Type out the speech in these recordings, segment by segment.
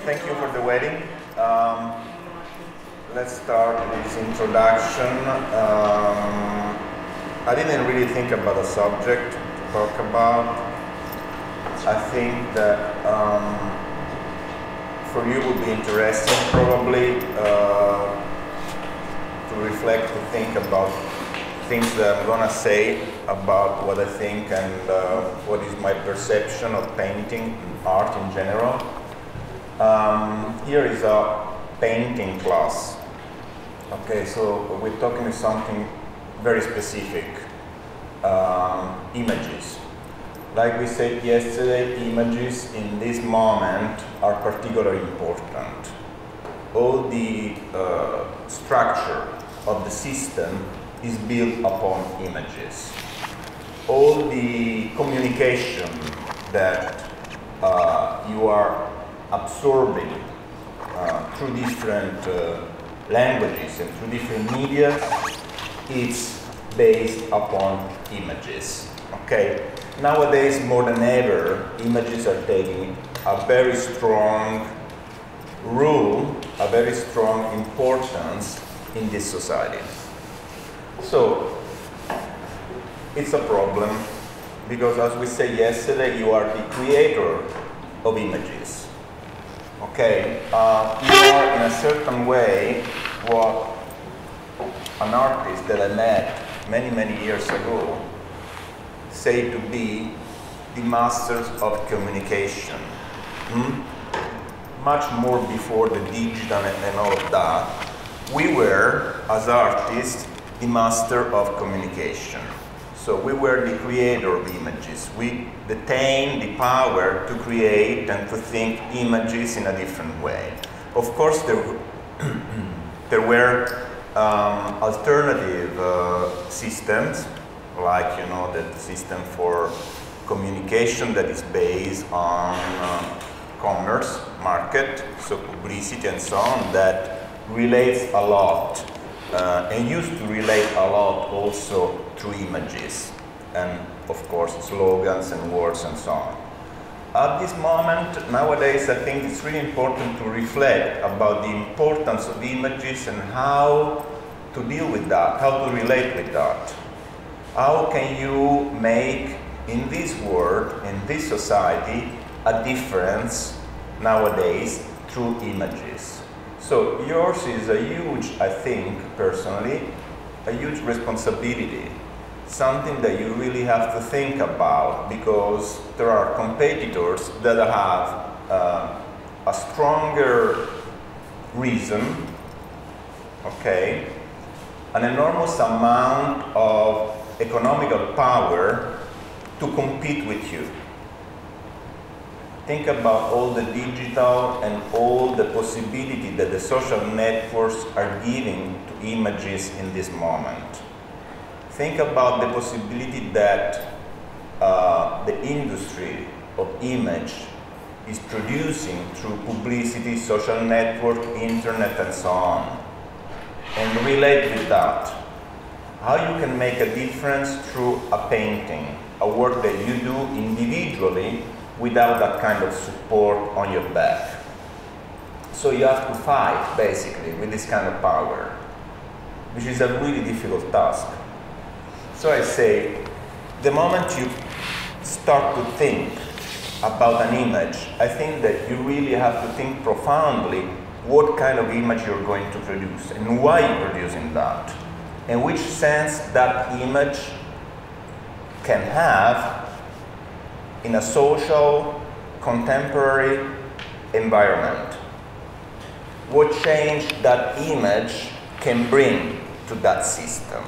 Thank you for the waiting. Let's start with this introduction. I didn't really think about a subject to talk about. I think that for you would be interesting probably to reflect, to think about things that I'm gonna say about what I think and what is my perception of painting and art in general. Here is a painting class. Okay, so we're talking about something very specific, images. Like we said yesterday, images in this moment are particularly important. All the structure of the system is built upon images. All the communication that you are absorbing through different languages and through different media, it's based upon images. Okay? Nowadays, more than ever, images are taking a very strong role, a very strong importance in this society. So, it's a problem because, as we said yesterday, you are the creator of images. Okay? You are, in a certain way, what an artist that I met many, many years ago say to be the masters of communication. Much more before the digital and all of that, we were, as artists, the master of communication. So we were the creator of images. We detained the power to create and to think images in a different way. Of course, there were alternative systems, like, you know, the system for communication that is based on commerce, market, so publicity and so on, that relates a lot and used to relate a lot also through images and, of course, slogans and words and so on. At this moment, nowadays, I think it's really important to reflect about the importance of images and how to deal with that, how to relate with that. How can you make, in this world, in this society, a difference nowadays through images? So yours is a huge, I think, personally, a huge responsibility. Something that you really have to think about, because there are competitors that have a stronger reason, okay, an enormous amount of economical power to compete with you. Think about all the digital and all the possibility that the social networks are giving to images in this moment. Think about the possibility that the industry of image is producing through publicity, social network, internet, and so on. And relate with that. How you can make a difference through a painting, a work that you do individually without that kind of support on your back. So you have to fight, basically, with this kind of power, which is a really difficult task. So I say, the moment you start to think about an image, I think that you really have to think profoundly what kind of image you're going to produce and why you're producing that, and which sense that image can have in a social, contemporary environment. What change that image can bring to that system.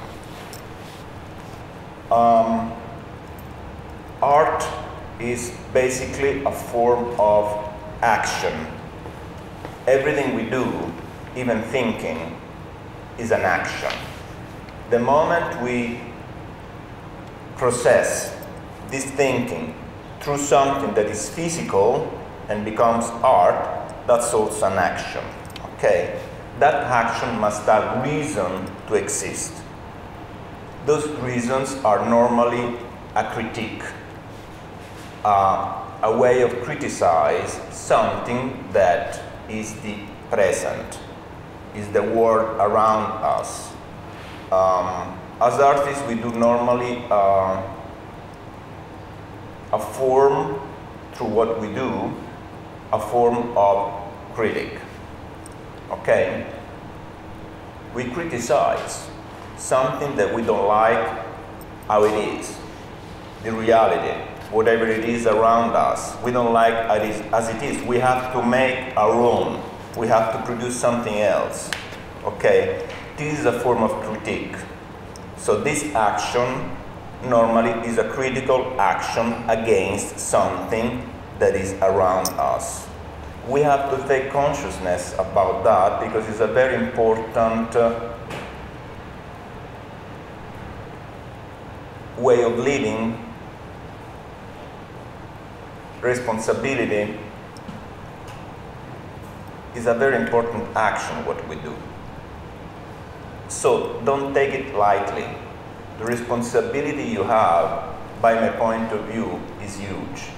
Art is basically a form of action. Everything we do, even thinking, is an action. The moment we process this thinking through something that is physical and becomes art, that's also an action, okay? That action must have reason to exist. Those reasons are normally a critique. a way of criticize something that is the present, is the world around us. As artists, we do normally a form, through what we do, a form of critic. Okay? We criticize something that we don't like how it is, the reality, whatever it is around us. We don't like as it is. We have to make our own. We have to produce something else. Okay? This is a form of critique. So this action normally is a critical action against something that is around us. We have to take consciousness about that because it's a very important way of living. Responsibility is a very important action, what we do. So don't take it lightly. The responsibility you have, by my point of view, is huge.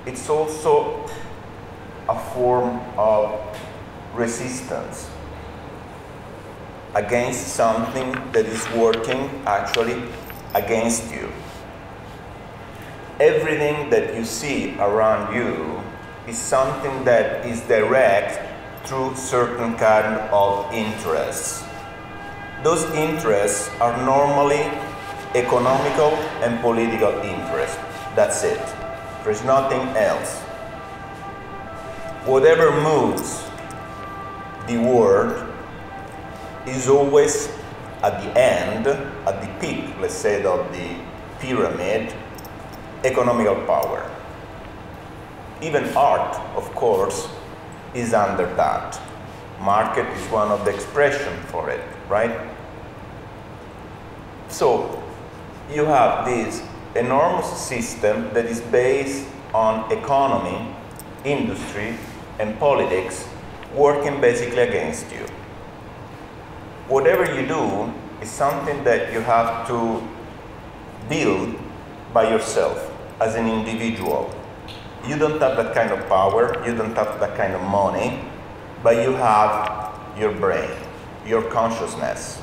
It's also a form of resistance against something that is working actually against you. Everything that you see around you is something that is direct through certain kind of interests. Those interests are normally economical and political interests. That's it. There's nothing else. Whatever moves the world is always at the end, at the peak, let's say, of the pyramid, economical power. Even art, of course, is under that. Market is one of the expressions for it, right? So you have this enormous system that is based on economy, industry, and politics working basically against you. Whatever you do is something that you have to build by yourself as an individual. You don't have that kind of power, you don't have that kind of money, but you have your brain, your consciousness.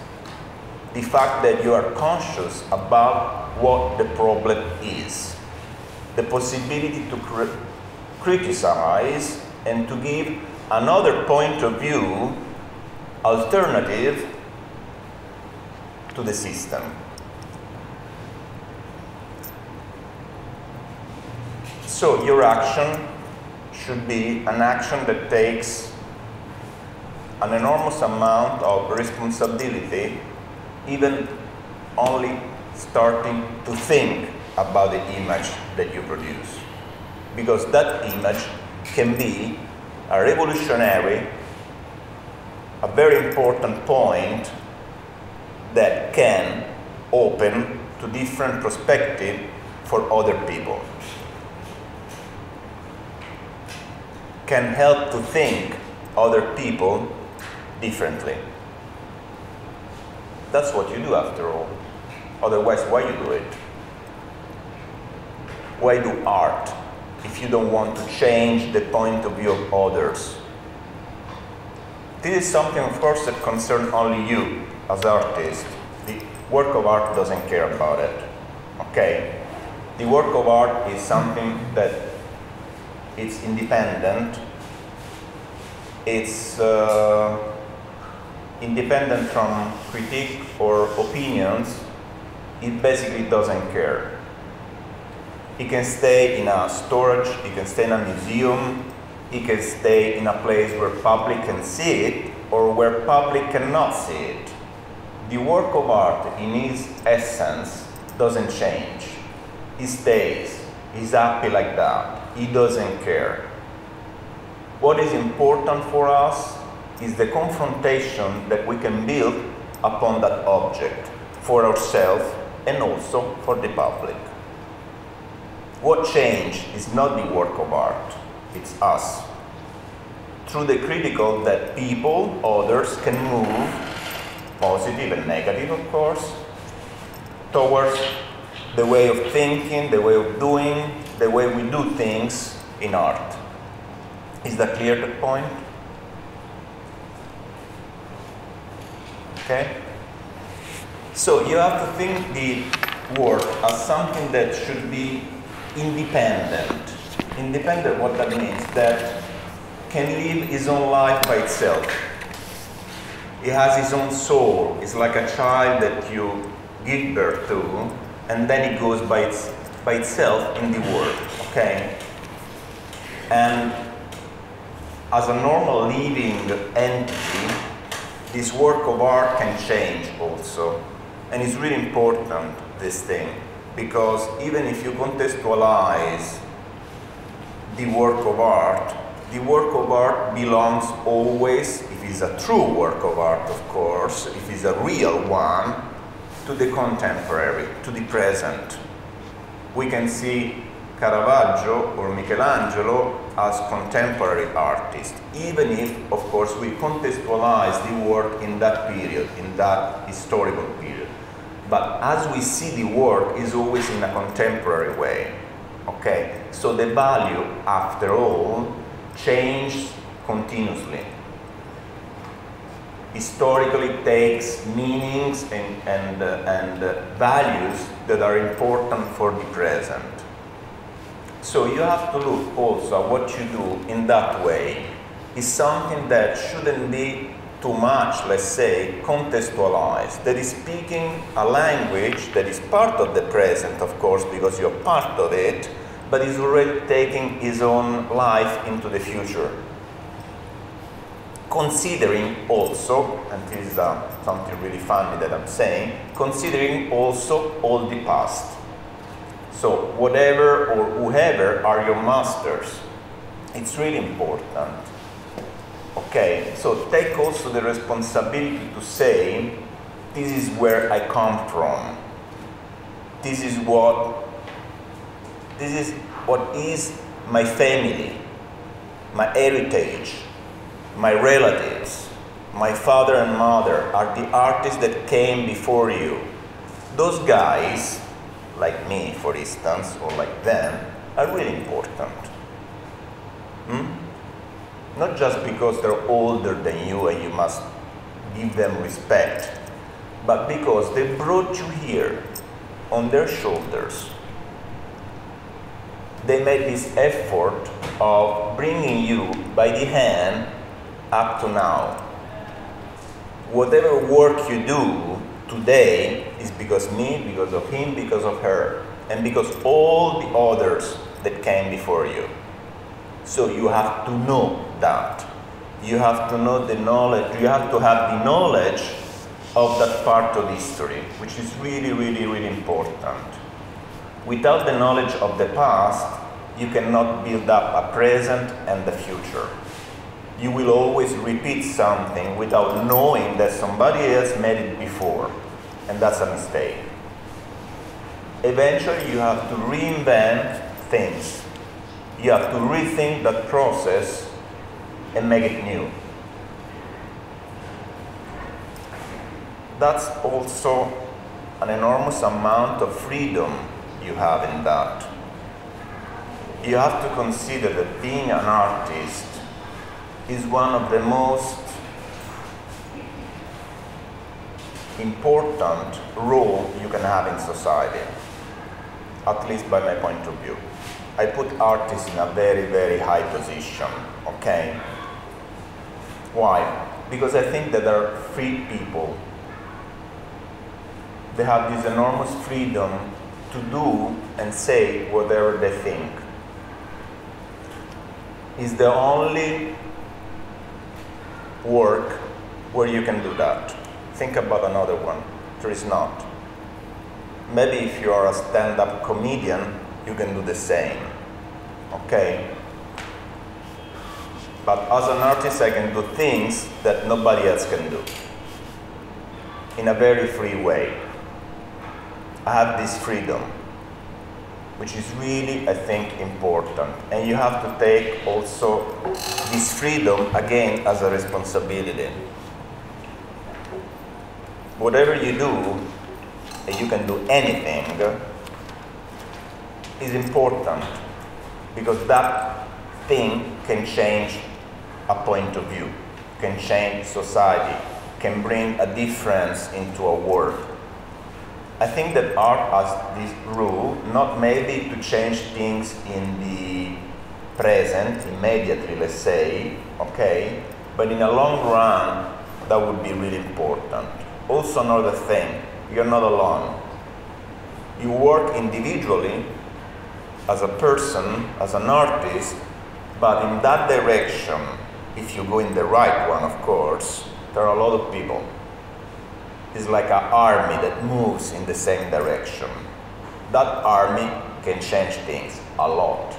The fact that you are conscious about what the problem is. The possibility to criticize and to give another point of view, alternative to the system. So your action should be an action that takes an enormous amount of responsibility, even only starting to think about the image that you produce. Because that image can be a revolutionary, a very important point that can open to different perspective for other people. Can help to think other people differently. That's what you do after all. Otherwise, why you do it? Why do art if you don't want to change the point of view of others? This is something, of course, that concerns only you as artist. The work of art doesn't care about it. Okay? The work of art is something that it's independent. It's independent from critique or opinions. It basically doesn't care. It can stay in a storage, it can stay in a museum, it can stay in a place where public can see it or where public cannot see it. The work of art in its essence doesn't change. It stays. He's happy like that. He doesn't care. What is important for us is the confrontation that we can build upon that object for ourselves and also for the public. What changed is not the work of art, it's us. Through the critical that people, others, can move, positive and negative, of course, towards the way of thinking, the way of doing, the way we do things in art. Is that clear, the point? Okay? So you have to think the work as something that should be independent. Independent, what that means? That can live his own life by itself. He has his own soul. It's like a child that you give birth to, and then it goes by itself in the world, okay? And as a normal living entity, this work of art can change also. And it's really important, this thing, because even if you contextualize the work of art belongs always, if it's a true work of art, of course, if it's a real one, to the contemporary, to the present. We can see Caravaggio or Michelangelo as contemporary artists, even if, of course, we contextualize the work in that period, in that historical period. But as we see the work is always in a contemporary way, okay? So the value, after all, changes continuously. Historically takes meanings and values that are important for the present. So you have to look also at what you do in that way. Is something that shouldn't be too much, let's say, contextualized. That is speaking a language that is part of the present, of course, because you're part of it, but is already taking his own life into the future. Considering also, and this is something really funny that I'm saying, considering also all the past. So whatever or whoever are your masters, it's really important. Okay, so take also the responsibility to say, this is where I come from. This is what is my family, my heritage, my relatives, my father and mother are the artists that came before you. Those guys, like me, for instance, or like them, are really important. Not just because they're older than you and you must give them respect, but because they brought you here on their shoulders. They made this effort of bringing you by the hand up to now. Whatever work you do today is because me, because of him, because of her, and because all the others that came before you. So you have to know that. You have to know the knowledge, you have to have the knowledge of that part of history, which is really, really, really important. Without the knowledge of the past, you cannot build up a present and the future. You will always repeat something without knowing that somebody else made it before, and that's a mistake. Eventually, you have to reinvent things. You have to rethink that process and make it new. That's also an enormous amount of freedom you have in that. You have to consider that being an artist is one of the most important roles you can have in society, at least by my point of view. I put artists in a very, very high position, okay? Why? Because I think that they're free people. They have this enormous freedom to do and say whatever they think. It's the only work where you can do that. Think about another one. There is not. Maybe if you are a stand-up comedian, you can do the same, okay? But as an artist, I can do things that nobody else can do in a very free way. I have this freedom, which is really, I think, important. And you have to take also this freedom, again, as a responsibility. Whatever you do, and you can do anything, is important, because that thing can change a point of view, can change society, can bring a difference into a world. I think that art has this rule, not maybe to change things in the present, immediately, let's say, okay, but in a long run, that would be really important. Also another thing, you're not alone. You work individually as a person, as an artist, but in that direction, if you go in the right one, of course, there are a lot of people. It's like an army that moves in the same direction. That army can change things a lot.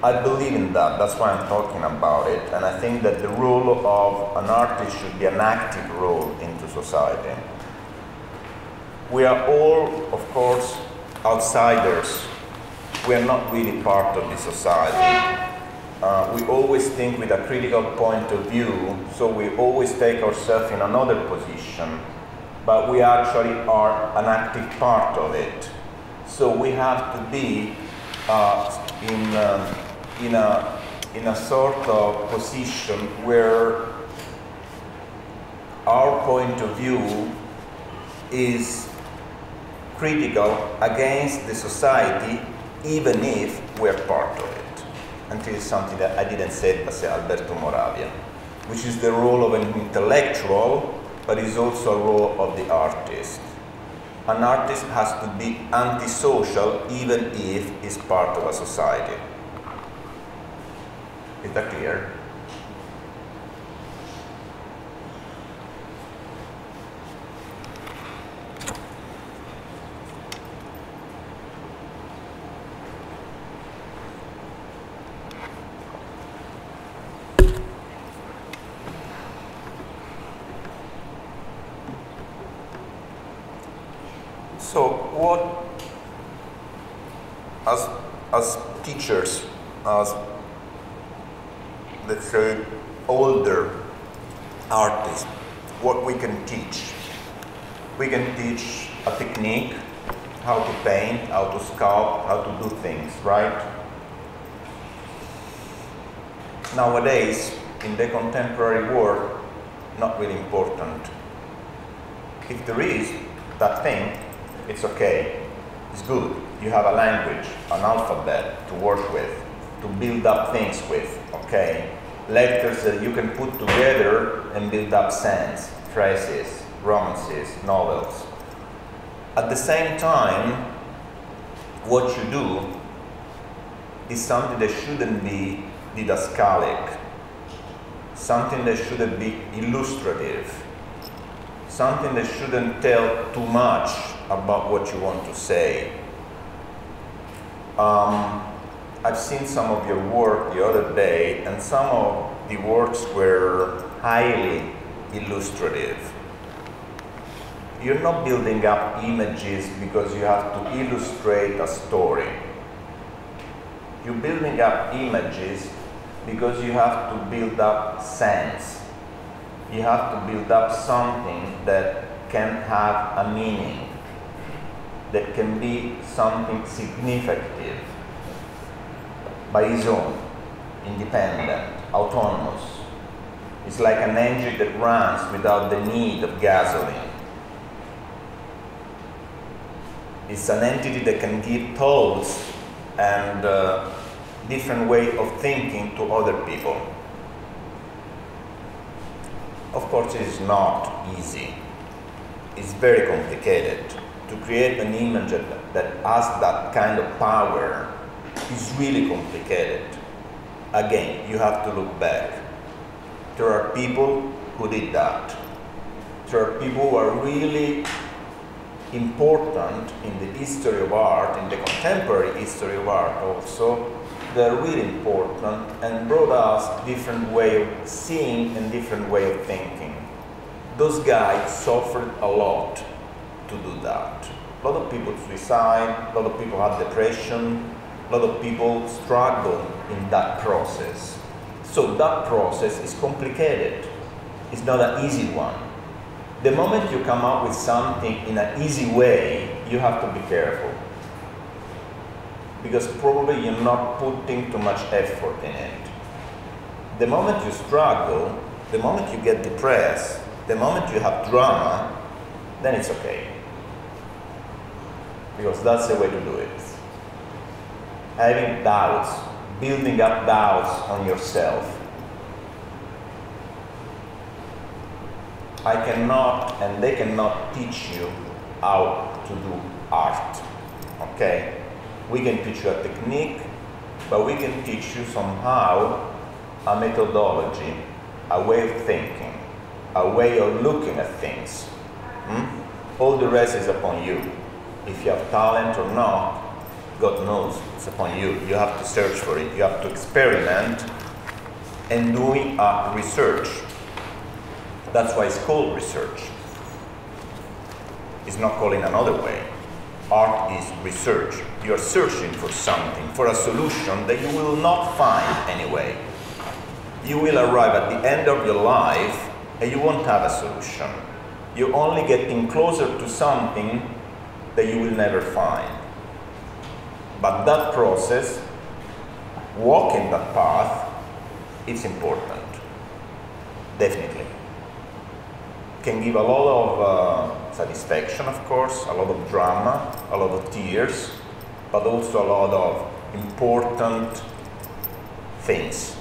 I believe in that, that's why I'm talking about it, and I think that the role of an artist should be an active role into society. We are all, of course, outsiders. We are not really part of the society. We always think with a critical point of view, so we always take ourselves in another position, but we actually are an active part of it. So we have to be in a sort of position where our point of view is critical against the society, even if we're part of it. And this is something that I didn't say by Alberto Moravia, which is the role of an intellectual, but is also a role of the artist. An artist has to be antisocial, even if he's part of a society. Is that clear? So what, as teachers, as, let's say, older artists, what we can teach? We can teach a technique, how to paint, how to sculpt, how to do things, right? Nowadays, in the contemporary world, not really important. If there is that thing, it's okay, it's good. You have a language, an alphabet to work with, to build up things with, okay? Letters that you can put together and build up sense, phrases, romances, novels. At the same time, what you do is something that shouldn't be didascalic, something that shouldn't be illustrative, something that shouldn't tell too much about what you want to say. I've seen some of your work the other day, and some of the works were highly illustrative. You're not building up images because you have to illustrate a story. You're building up images because you have to build up sense. You have to build up something that can have a meaning, that can be something significant by its own, independent, autonomous. It's like an engine that runs without the need of gasoline. It's an entity that can give thoughts and different way of thinking to other people. Of course, it is not easy. It's very complicated. To create an image that has that kind of power is really complicated. Again, you have to look back. There are people who did that. There are people who are really important in the history of art, in the contemporary history of art also. They're really important and brought us different way of seeing and different way of thinking. Those guys suffered a lot to do that. A lot of people suicide, a lot of people had depression, a lot of people struggle in that process. So that process is complicated. It's not an easy one. The moment you come up with something in an easy way, you have to be careful. Because probably you're not putting too much effort in it. The moment you struggle, the moment you get depressed, the moment you have drama, then it's okay. Because that's the way to do it. Having doubts, building up doubts on yourself. I cannot, and they cannot teach you how to do art, okay? We can teach you a technique, but we can teach you somehow a methodology, a way of thinking, a way of looking at things. All the rest is upon you. If you have talent or not, God knows, it's upon you. You have to search for it. You have to experiment and doing research. That's why it's called research. It's not called in another way. Art is research. You're searching for something, for a solution that you will not find anyway. You will arrive at the end of your life and you won't have a solution. You're only getting closer to something that you will never find. But that process, walking that path, it's important. Definitely. Can give a lot of satisfaction, of course, a lot of drama, a lot of tears, but also a lot of important things.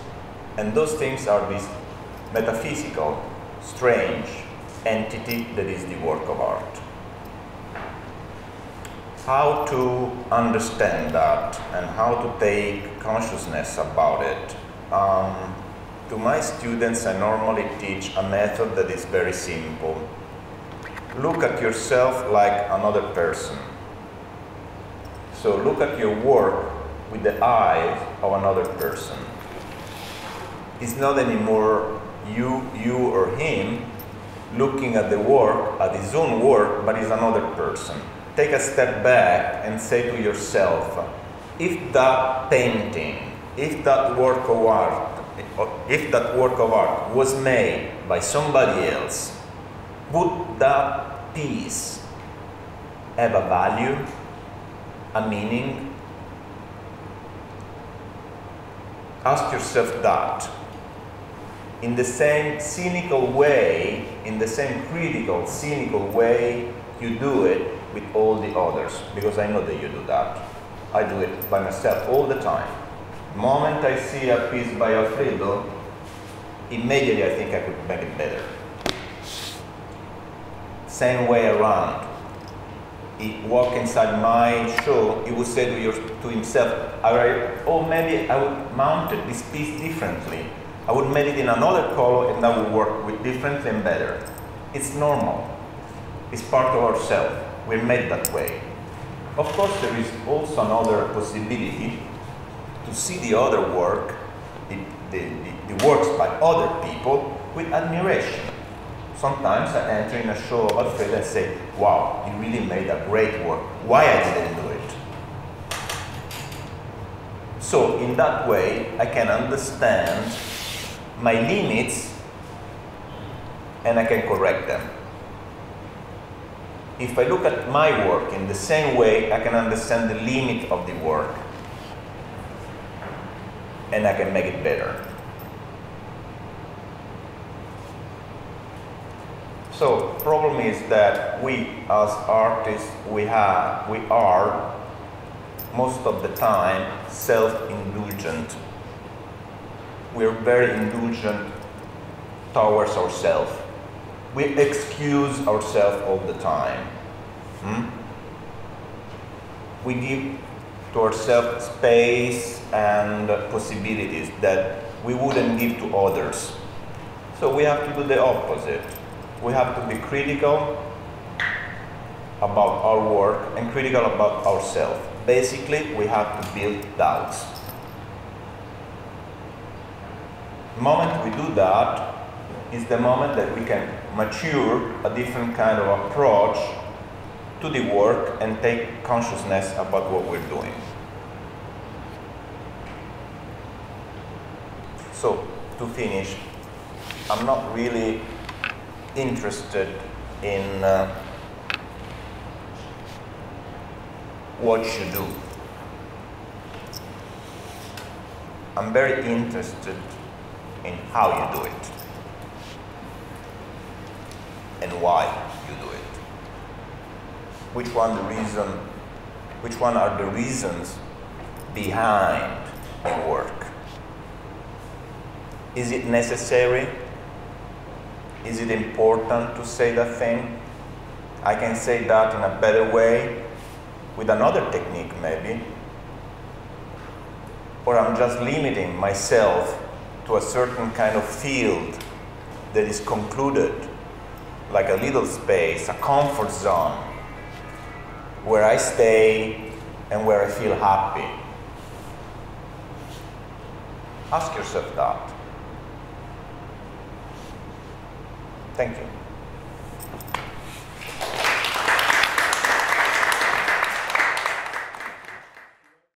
And those things are this metaphysical, strange entity that is the work of art. How to understand that and how to take consciousness about it. To my students, I normally teach a method that is very simple. Look at yourself like another person. So look at your work with the eyes of another person. It's not anymore you or him looking at the work, at his own work, but it's another person. Take a step back and say to yourself, if that painting, if that work of art was made by somebody else, would that piece have a value, a meaning? Ask yourself that. In the same cynical way, in the same critical, cynical way, you do it with all the others, because I know that you do that. I do it by myself all the time. The moment I see a piece by Alfredo, immediately I think I could make it better. Same way around. He walk inside my show, he would say to himself, oh, maybe I would mount this piece differently. I would make it in another color and that would work with differently and better. It's normal. It's part of ourselves. We're made that way. Of course, there is also another possibility to see the other work, the works by other people, with admiration. Sometimes I enter in a show of Alfredo and say, wow, you really made a great work. Why I didn't do it? So in that way, I can understand my limits and I can correct them. If I look at my work in the same way, I can understand the limit of the work and I can make it better. So, problem is that we as artists, we are most of the time self-indulgent. We're very indulgent towards ourselves. We excuse ourselves all the time. We give to ourselves space and possibilities that we wouldn't give to others. So we have to do the opposite. We have to be critical about our work and critical about ourselves. Basically, we have to build doubts. The moment we do that is the moment that we can mature a different kind of approach to the work and take consciousness about what we're doing. So, to finish, I'm not really interested in what you do. I'm very interested in how you do it and why you do it. Which one are the reasons behind your work? Is it necessary? Is it important to say that thing? I can say that in a better way, with another technique maybe. Or I'm just limiting myself to a certain kind of field that is concluded, like a little space, a comfort zone, where I stay and where I feel happy. Ask yourself that. Thank you.